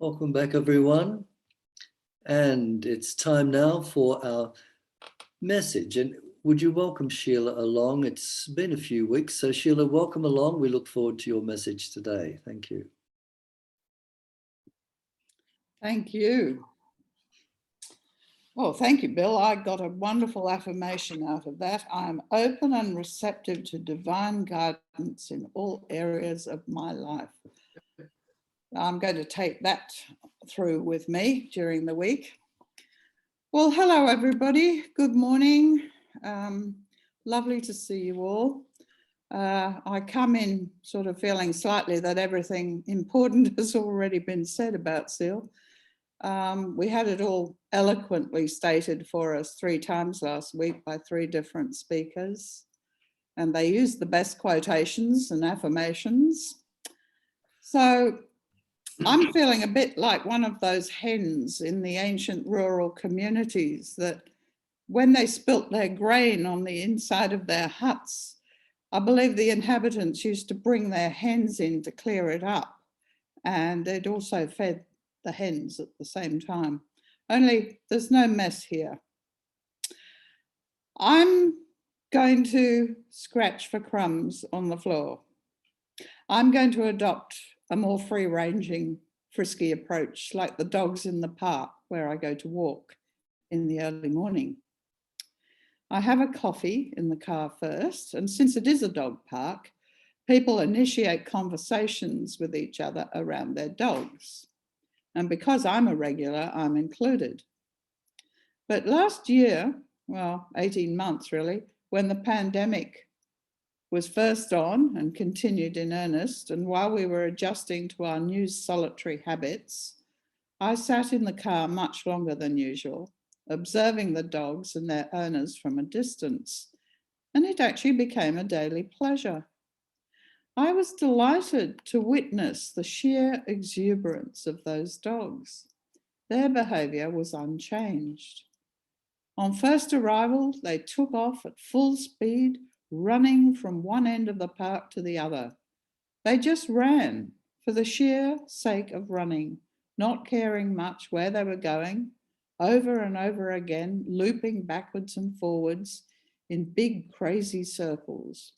Welcome back, everyone. And it's time now for our message. And would you welcome Sheila along? It's been a few weeks. So Sheila, welcome along. We look forward to your message today. Thank you. Thank you. Well, thank you, Bill. I got a wonderful affirmation out of that. I am open and receptive to divine guidance in all areas of my life. I'm going to take that through with me during the week. Well, hello, everybody. Good morning. Lovely to see you all. I come in sort of feeling slightly that everything important has already been said about Zeal. We had it all eloquently stated for us 3 times last week by 3 different speakers, and they used the best quotations and affirmations. So I'm feeling a bit like one of those hens in the ancient rural communities that when they spilt their grain on the inside of their huts, I believe the inhabitants used to bring their hens in to clear it up, and they'd also fed the hens at the same time. Only there's no mess here. I'm going to scratch for crumbs on the floor. I'm going to adopt a more free-ranging, frisky approach, like the dogs in the park where I go to walk in the early morning. I have a coffee in the car first, and since it is a dog park, people initiate conversations with each other around their dogs. And because I'm a regular, I'm included. But last year, well, 18 months really, when the pandemic was first on and continued in earnest, and while we were adjusting to our new solitary habits, I sat in the car much longer than usual, observing the dogs and their owners from a distance, and it actually became a daily pleasure. I was delighted to witness the sheer exuberance of those dogs. Their behaviour was unchanged. On first arrival, they took off at full speed, running from one end of the park to the other. They just ran for the sheer sake of running, not caring much where they were going, over and over again, looping backwards and forwards in big crazy circles,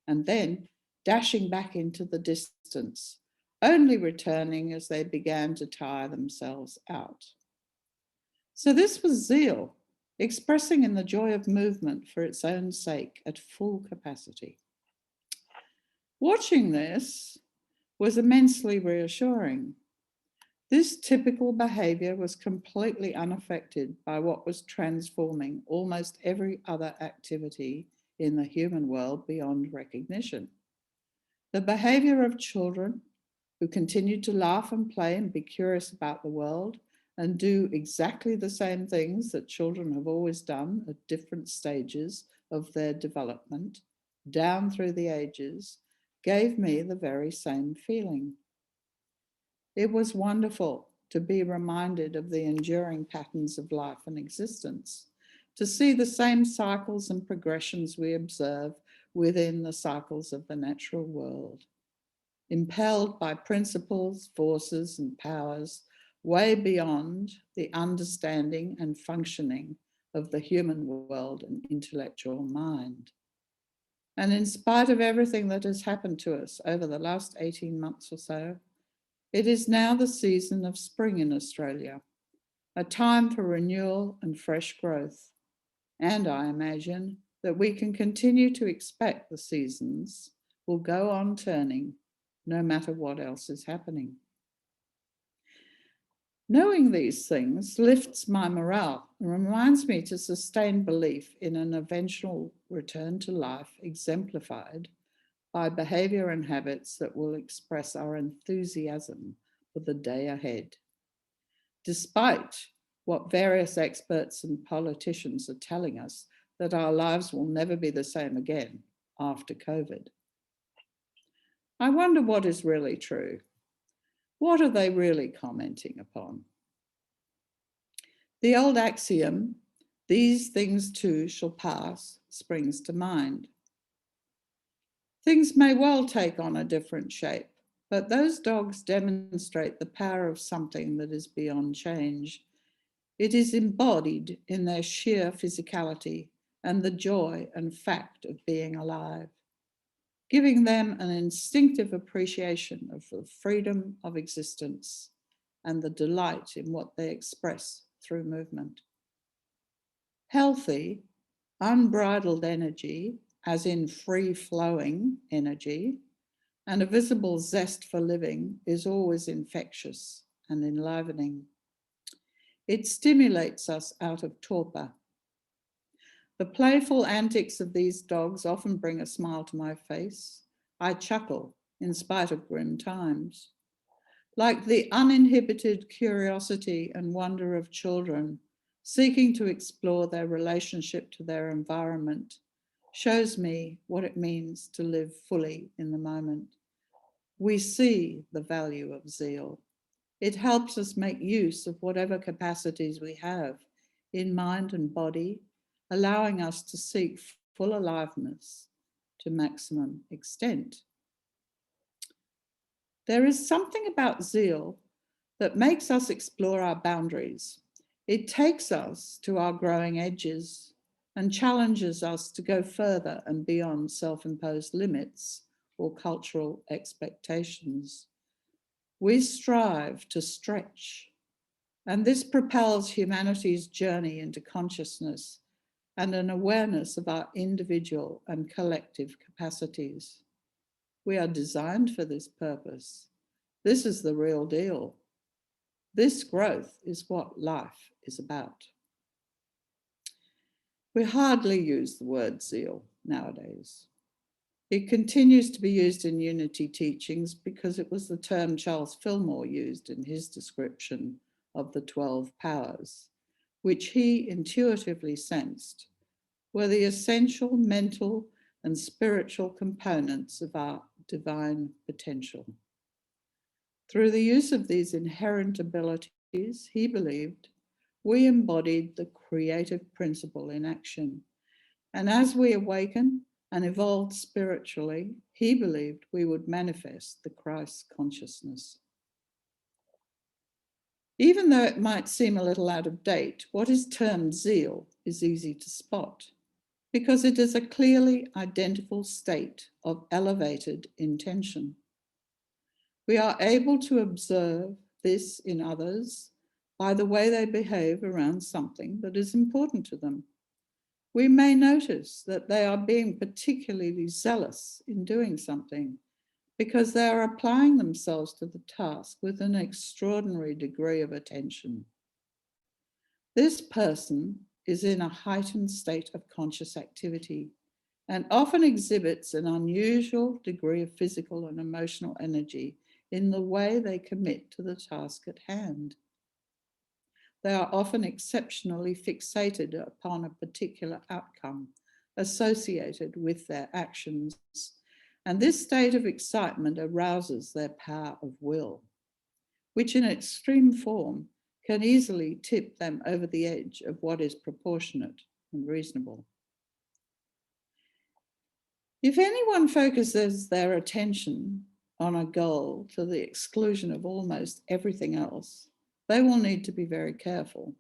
and then dashing back into the distance, only returning as they began to tire themselves out. So this was zeal, expressing in the joy of movement for its own sake at full capacity. Watching this was immensely reassuring. This typical behaviour was completely unaffected by what was transforming almost every other activity in the human world beyond recognition. The behaviour of children who continued to laugh and play and be curious about the world and do exactly the same things that children have always done at different stages of their development, down through the ages, gave me the very same feeling. It was wonderful to be reminded of the enduring patterns of life and existence, to see the same cycles and progressions we observe within the cycles of the natural world, impelled by principles, forces, and powers way beyond the understanding and functioning of the human world and intellectual mind. And in spite of everything that has happened to us over the last 18 months or so, it is now the season of spring in Australia, a time for renewal and fresh growth. And I imagine that we can continue to expect the seasons will go on turning no matter what else is happening. Knowing these things lifts my morale and reminds me to sustain belief in an eventual return to life exemplified by behaviour and habits that will express our enthusiasm for the day ahead. Despite what various experts and politicians are telling us that our lives will never be the same again after COVID. I wonder what is really true. What are they really commenting upon? The old axiom, "These things too shall pass," springs to mind. Things may well take on a different shape, But those dogs demonstrate the power of something that is beyond change. It is embodied in their sheer physicality and the joy and fact of being alive, giving them an instinctive appreciation of the freedom of existence and the delight in what they express through movement. Healthy, unbridled energy, as in free-flowing energy, and a visible zest for living is always infectious and enlivening. It stimulates us out of torpor. The playful antics of these dogs often bring a smile to my face. I chuckle in spite of grim times. Like the uninhibited curiosity and wonder of children seeking to explore their relationship to their environment, shows me what it means to live fully in the moment. We see the value of zeal. It helps us make use of whatever capacities we have in mind and body, allowing us to seek full aliveness to maximum extent. There is something about zeal that makes us explore our boundaries. It takes us to our growing edges and challenges us to go further and beyond self-imposed limits or cultural expectations. We strive to stretch, and this propels humanity's journey into consciousness and an awareness of our individual and collective capacities. We are designed for this purpose. This is the real deal. This growth is what life is about. We hardly use the word zeal nowadays. It continues to be used in unity teachings because it was the term Charles Fillmore used in his description of the 12 powers, which he intuitively sensed were the essential mental and spiritual components of our divine potential. Through the use of these inherent abilities, he believed we embodied the creative principle in action. And as we awaken and evolved spiritually, he believed we would manifest the Christ consciousness. Even though it might seem a little out of date, what is termed zeal is easy to spot because it is a clearly identifiable state of elevated intention. We are able to observe this in others by the way they behave around something that is important to them. We may notice that they are being particularly zealous in doing something because they are applying themselves to the task with an extraordinary degree of attention. This person is in a heightened state of conscious activity and often exhibits an unusual degree of physical and emotional energy in the way they commit to the task at hand. They are often exceptionally fixated upon a particular outcome associated with their actions, and this state of excitement arouses their power of will, which in extreme form can easily tip them over the edge of what is proportionate and reasonable. If anyone focuses their attention on a goal to the exclusion of almost everything else, they will need to be very careful,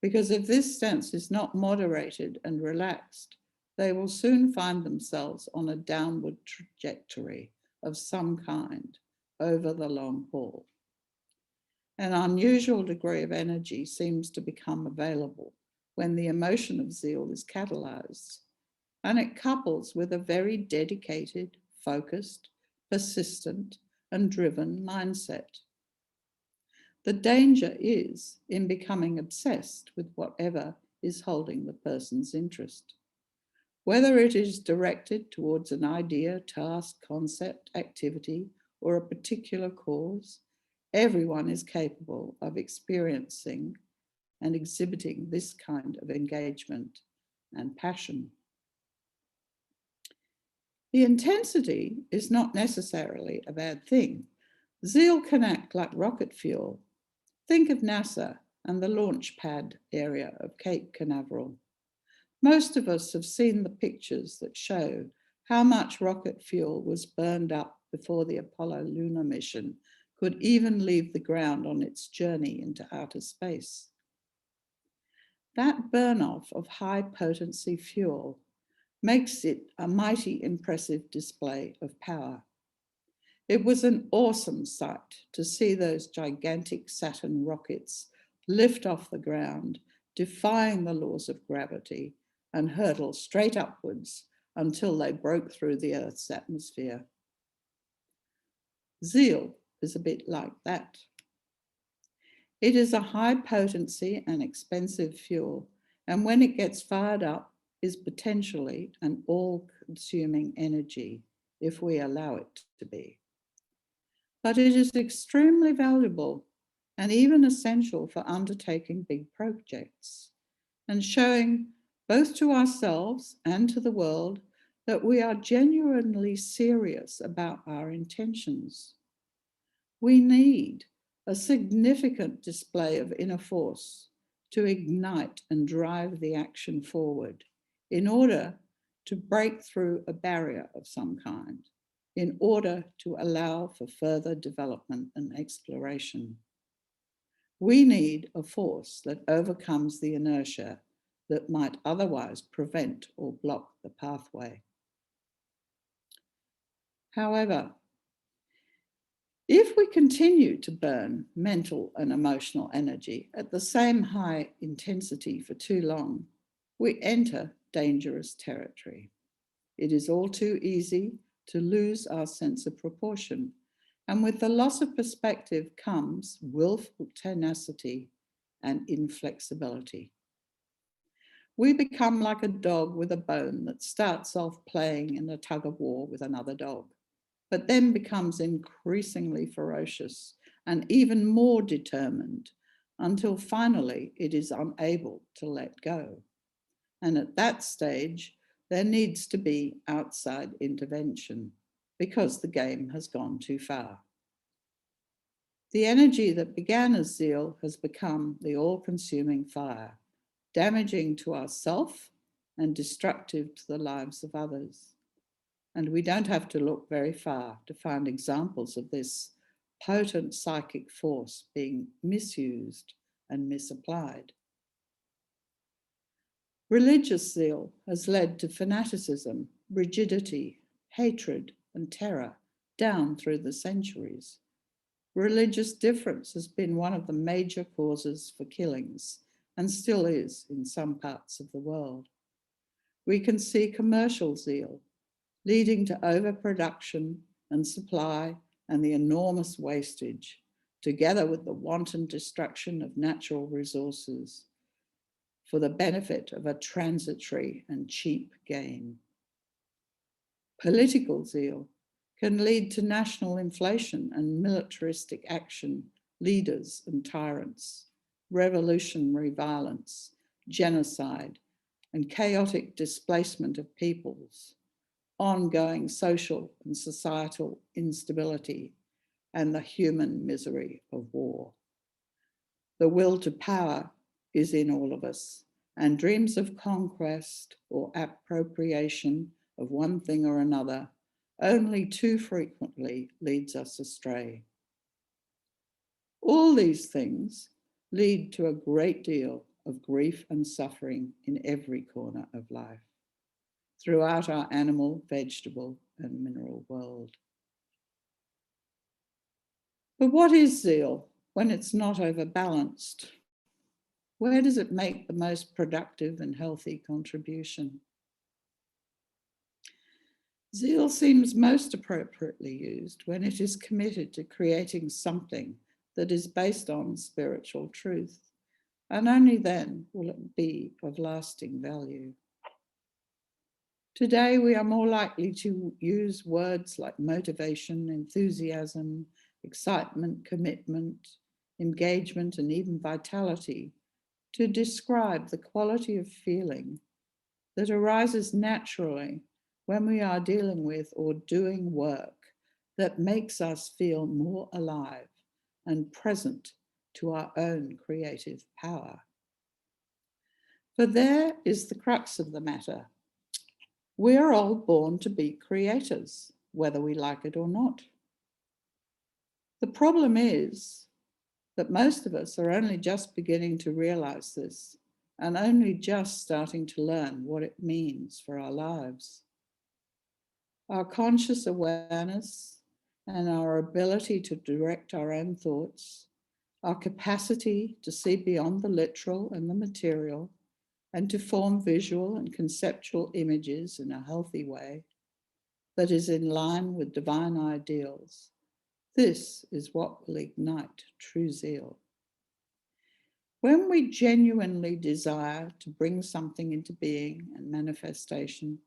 because if this stance is not moderated and relaxed, they will soon find themselves on a downward trajectory of some kind over the long haul. An unusual degree of energy seems to become available when the emotion of zeal is catalyzed, and it couples with a very dedicated, focused, persistent, and driven mindset. The danger is in becoming obsessed with whatever is holding the person's interest. Whether it is directed towards an idea, task, concept, activity, or a particular cause, everyone is capable of experiencing and exhibiting this kind of engagement and passion. The intensity is not necessarily a bad thing. Zeal can act like rocket fuel. Think of NASA and the launch pad area of Cape Canaveral. Most of us have seen the pictures that show how much rocket fuel was burned up before the Apollo lunar mission could even leave the ground on its journey into outer space. That burn-off of high-potency fuel makes it a mighty impressive display of power. It was an awesome sight to see those gigantic Saturn rockets lift off the ground, defying the laws of gravity, and hurtle straight upwards until they broke through the Earth's atmosphere. Zeal is a bit like that. It is a high potency and expensive fuel, and when it gets fired up, is potentially an all-consuming energy if we allow it to be. But it is extremely valuable and even essential for undertaking big projects and showing both to ourselves and to the world that we are genuinely serious about our intentions. We need a significant display of inner force to ignite and drive the action forward in order to break through a barrier of some kind, in order to allow for further development and exploration. We need a force that overcomes the inertia that might otherwise prevent or block the pathway. However, if we continue to burn mental and emotional energy at the same high intensity for too long, we enter dangerous territory. It is all too easy to lose our sense of proportion, and with the loss of perspective comes willful tenacity and inflexibility. We become like a dog with a bone that starts off playing in a tug of war with another dog, but then becomes increasingly ferocious and even more determined until finally it is unable to let go. And at that stage, there needs to be outside intervention because the game has gone too far. The energy that began as zeal has become the all-consuming fire, damaging to ourselves and destructive to the lives of others. And we don't have to look very far to find examples of this potent psychic force being misused and misapplied. Religious zeal has led to fanaticism, rigidity, hatred, and terror down through the centuries. Religious difference has been one of the major causes for killings and still is in some parts of the world. We can see commercial zeal leading to overproduction and supply and the enormous wastage, together with the wanton destruction of natural resources for the benefit of a transitory and cheap gain. Political zeal can lead to national inflation and militaristic action, leaders and tyrants, revolutionary violence, genocide, and chaotic displacement of peoples, ongoing social and societal instability, and the human misery of war. The will to power is in all of us, and dreams of conquest or appropriation of one thing or another only too frequently leads us astray. All these things lead to a great deal of grief and suffering in every corner of life, throughout our animal, vegetable, and mineral world. But what is zeal when it's not overbalanced? Where does it make the most productive and healthy contribution? Zeal seems most appropriately used when it is committed to creating something that is based on spiritual truth, and only then will it be of lasting value. Today, we are more likely to use words like motivation, enthusiasm, excitement, commitment, engagement, and even vitality to describe the quality of feeling that arises naturally when we are dealing with or doing work that makes us feel more alive and present to our own creative power. For there is the crux of the matter. We are all born to be creators. whether we like it or not. The problem is that most of us are only just beginning to realize this and only just starting to learn what it means for our lives. Our conscious awareness and our ability to direct our own thoughts, our capacity to see beyond the literal and the material and to form visual and conceptual images in a healthy way that is in line with divine ideals. This is what will ignite true zeal. When we genuinely desire to bring something into being and manifestation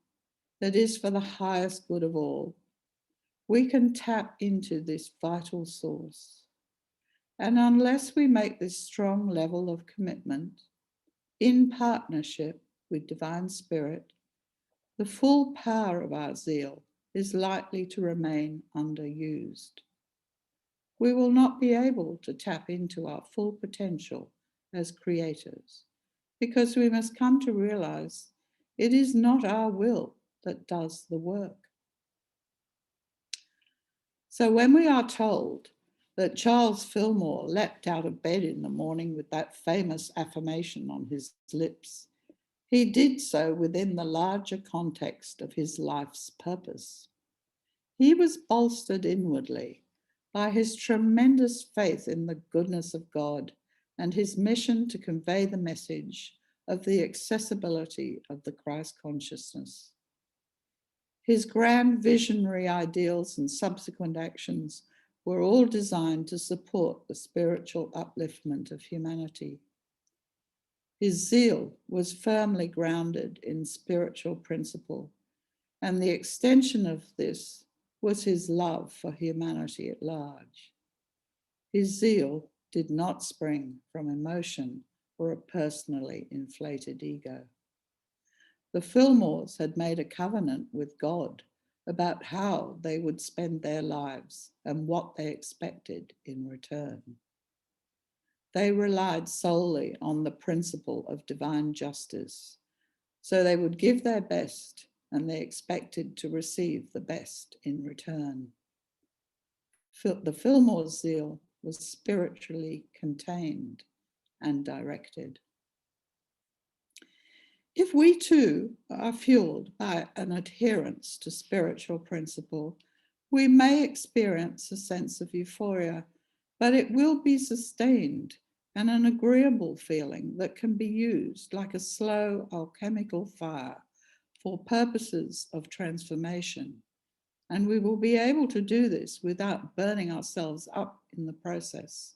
that is for the highest good of all, we can tap into this vital source. And unless we make this strong level of commitment in partnership with Divine Spirit, the full power of our zeal is likely to remain underused. We will not be able to tap into our full potential as creators because we must come to realize it is not our will that does the work. So when we are told that Charles Fillmore leapt out of bed in the morning with that famous affirmation on his lips, he did so within the larger context of his life's purpose. He was bolstered inwardly by his tremendous faith in the goodness of God and his mission to convey the message of the accessibility of the Christ consciousness. His grand visionary ideals and subsequent actions were all designed to support the spiritual upliftment of humanity. His zeal was firmly grounded in spiritual principle, and the extension of this was his love for humanity at large. His zeal did not spring from emotion or a personally inflated ego. The Fillmores had made a covenant with God about how they would spend their lives and what they expected in return. They relied solely on the principle of divine justice, so they would give their best and they expected to receive the best in return. The Fillmore's zeal was spiritually contained and directed. If we too are fueled by an adherence to spiritual principle, we may experience a sense of euphoria, but it will be sustained and an agreeable feeling that can be used like a slow alchemical fire for purposes of transformation. And we will be able to do this without burning ourselves up in the process.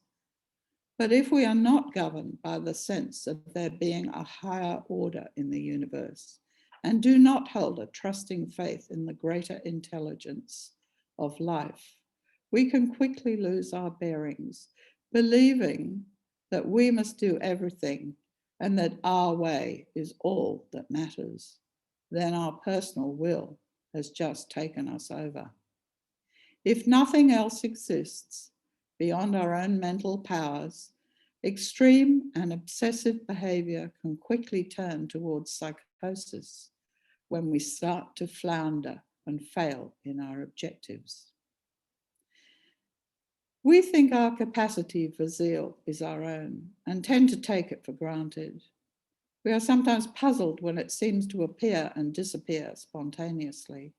But if we are not governed by the sense of there being a higher order in the universe and do not hold a trusting faith in the greater intelligence of life, we can quickly lose our bearings, believing that we must do everything and that our way is all that matters. Then our personal will has just taken us over. If nothing else exists beyond our own mental powers, extreme and obsessive behavior can quickly turn towards psychosis when we start to flounder and fail in our objectives. We think our capacity for zeal is our own and tend to take it for granted. We are sometimes puzzled when it seems to appear and disappear spontaneously.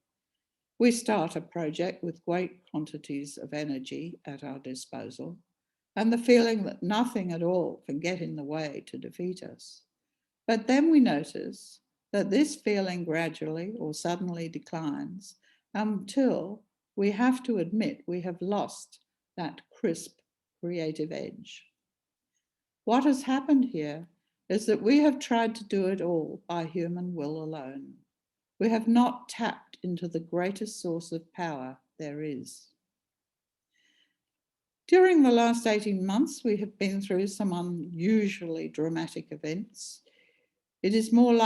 We start a project with great quantities of energy at our disposal and the feeling that nothing at all can get in the way to defeat us. But then we notice that this feeling gradually or suddenly declines until we have to admit we have lost that crisp creative edge. What has happened here is that we have tried to do it all by human will alone. We have not tapped into the greatest source of power there is. During the last 18 months, we have been through some unusually dramatic events. It is most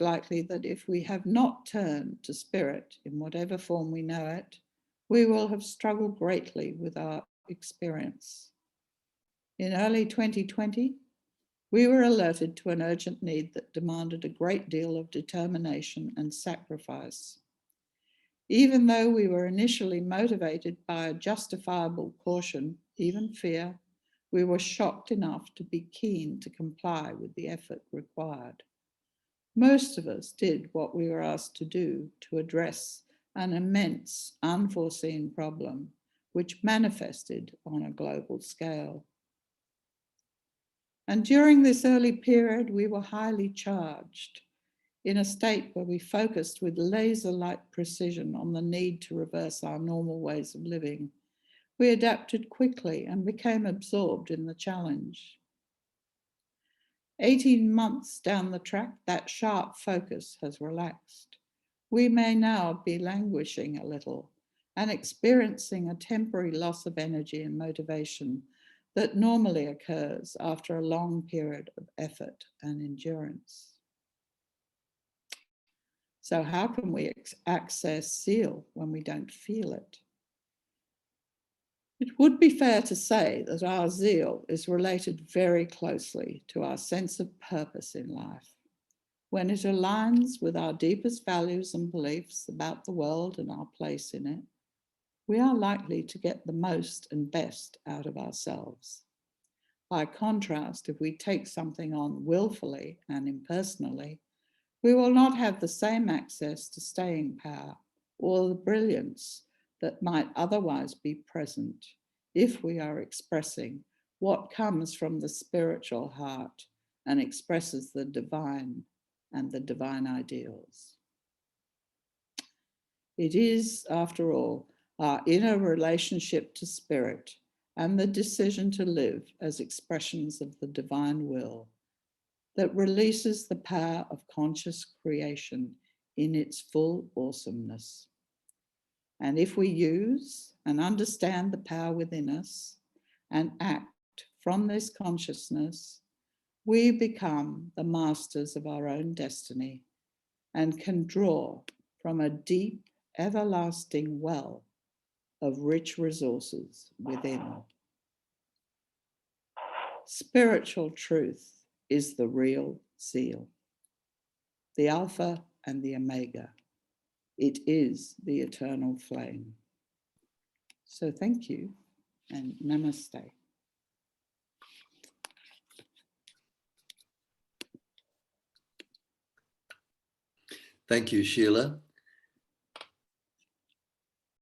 likely that if we have not turned to spirit in whatever form we know it, we will have struggled greatly with our experience. In early 2020, we were alerted to an urgent need that demanded a great deal of determination and sacrifice. Even though we were initially motivated by a justifiable caution, even fear, we were shocked enough to be keen to comply with the effort required. Most of us did what we were asked to do to address an immense, unforeseen problem, which manifested on a global scale. And during this early period, we were highly charged, in a state where we focused with laser-like precision on the need to reverse our normal ways of living. We adapted quickly and became absorbed in the challenge. 18 months down the track, that sharp focus has relaxed. We may now be languishing a little and experiencing a temporary loss of energy and motivation that normally occurs after a long period of effort and endurance. So how can we access zeal when we don't feel it? It would be fair to say that our zeal is related very closely to our sense of purpose in life. When it aligns with our deepest values and beliefs about the world and our place in it, we are likely to get the most and best out of ourselves. By contrast, if we take something on willfully and impersonally, we will not have the same access to staying power or the brilliance that might otherwise be present if we are expressing what comes from the spiritual heart and expresses the divine and the divine ideals. It is, after all, our inner relationship to spirit and the decision to live as expressions of the divine will that releases the power of conscious creation in its full awesomeness. And if we use and understand the power within us and act from this consciousness, we become the masters of our own destiny and can draw from a deep, everlasting well of rich resources within. Spiritual truth is the real zeal, the Alpha and the Omega. It is the eternal flame. So thank you and namaste. Thank you, Sheila.